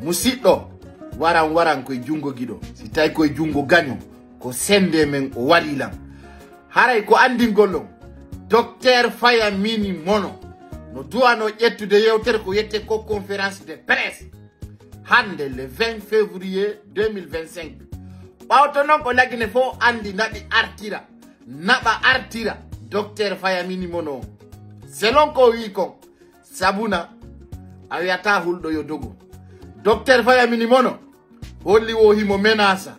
musidɗo waran koye jungo giɗo si tawi koye jungo gaño ko sende men o waɗilan haray ko andingol ɗon docteur Fayamini Mono no duwano ƴettude yewtere ko yette ko conférence de presse hande le 20 février 2025 ɓawto noon ko lagine fof andi naɓa artira docteur Fayamini Mono selon ko wi kon sabuna a wiyata hulɗo yo dogo docteur Fayamini Mono holli wo himo menasa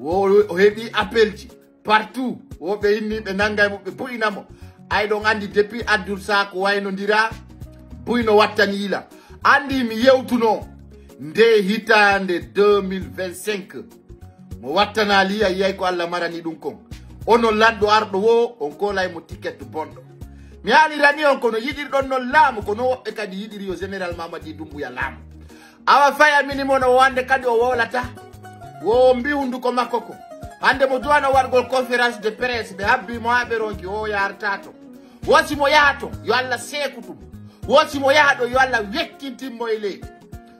o heɓi appel ji partout woɓe inni ɓe nangay mo ɓe buyinamo ay ɗon andi depuis Abdoul Sako waynodira buyno wattani yila andi mi yewtuno nde hitande 2025 mo wattana liya yiyay ko Allah marani ɗum kon onon lanɗo arɗo wo on kolay mo ticket bonɗo mi haalirani on kono yiɗirɗon non laamu kono woɓɓe kadi yiɗiri yo général Mamadi Doumbouya laamu awa Fayamini Mono wande kadi o wolata wo mbi hunduko makko ko hande mo duwano wargol conférence de presse ɓe habbimo ha ɓe ronki o yarta to wosimo yaha to yo Allah sekutum wosimo yaha ɗo yo Allah wekkintinmo e leydi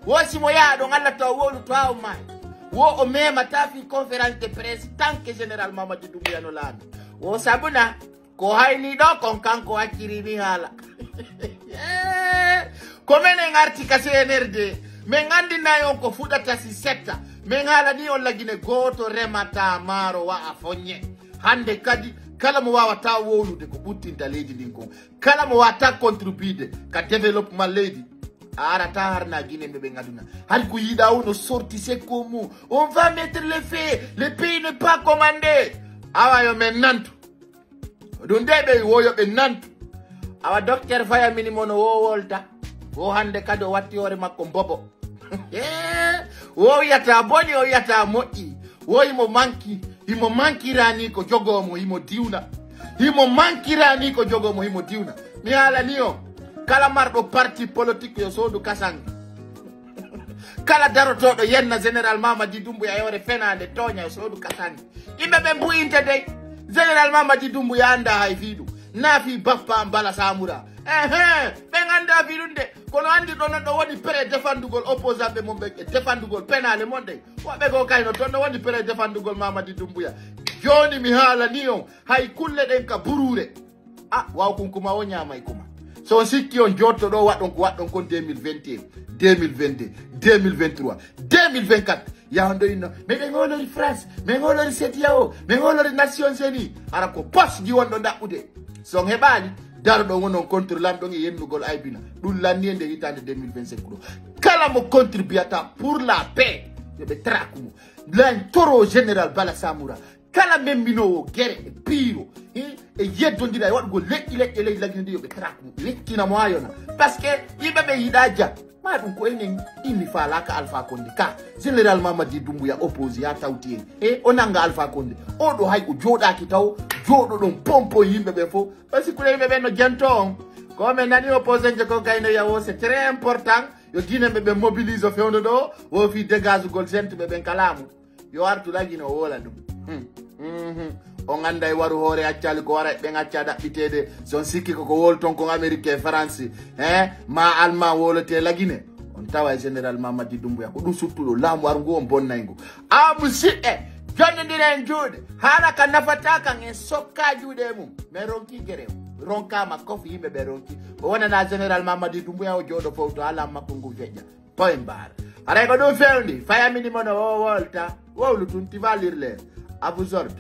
wosimo yaha ɗon Allah taw wolu to ha o maayi wo o memata fi conférence de presse tant que général Mamadi Doumbouya no laami wo sabuna ko hayni ɗo kon kanko hakkirimi haala ko menen arti ka CNRD min andinayi on ko fuɗata si setta min haalani on lagine goto remata maaro wa'a foñe hande kadi kala mo wawata wowlude ko ɓuttinta leydi ndin kon kala mo wawata contribude ka développement leydi a arata harna guinéɓe ɓe gaduna hay ko yiɗa uno sorti sekko mum on va mettre les faits le pays n'est pas commandé awa yo men nantu ɗum nde ɓe woyoɓe nantu awa docteur Fayamini Mono wo wolta wo hande kadi o watti hoore makko bobo wo wiyata boni o wiyata moƴƴi wo himo mankirani ko jogomo himo diwna mi haalani o kala marɗo parti politique yo soodu kasange kala darotoɗo yenna général Mamadi Doumbouya yore fenade toña yo soodu kasange yimɓe ɓe mbuyinte dey général Mamadi Doumbouya anda hay fiiɗum naafi bappa Bala Samura ɓe ganda fiɗum de kono andi ɗo non ɗo woni pré défendugol opposant ɓe mon ɓe défendugol penale mon de woɓɓe go kayno toon ɗo woni pré défendugol Mamadi Doumbouya joni mi haalani on hay kulle ɗen ka burure waw kunkuma o ñamay kuma so sikki on jotto ɗo waɗɗon ko waɗɗon kon 2021 2022 2023 2024 yahon ɗo inno meɗen olori France min olori CEDEAO min olori Nations Unies ara ko poste ji wonɗo daɓɓude son heɓani daroɗo wonon contre lamɗon e yennugol aybina ɗum lanni e nde hitande 2025 ɗo kala mo contribuata pour la paix yoɓe trakumo lan toro général Bala Samura kala membinowo guerre e piiro e yeddodira e waɗugo leƴƴi leydi lagine ndi yoɓe trakumo wettinamo ha yona par ce que yimɓe ɓe yiɗa jam ma ɗum ko enen inni falaka Alpha Condé ka général Mamadi Doumbouya opposé ha tawti en e o nanga Alpha Condé oɗo hay o joɗaki taw joɗo ɗon pompo yimɓe ɓe fof par ce que yimɓe ɓe no janto on komin nani opposé je ko kayno yawo c'est très important yo guineɓe ɓe mobilise o fewno ɗo wo fi dégage ugol sentuɓe ɓen kalamu yo artu lagino o wola ɗum on anda e waru hoore accali ko wara ɓen acca ɗaɓɓitede son sikki koko wolton kon américain france ma allemand wolote lagine on tawa e général Mamadi Doumbouya ko ɗum suttuɗo laamu waru ngu on bonnay ngu musidɓe jonnodira en juuɗe haala ka nafata kan en sokka juuɗe mum mais ronki guere ronkama kof yimɓe ɓe ronki o wonana général Mamadi Doumbouya o jooɗo fof to haala makko ngu feƴƴa poye mbaara haray ko ɗum fewndi Fayamini Mono o wolta wowlu tun ti va lire l'air à vous ordres.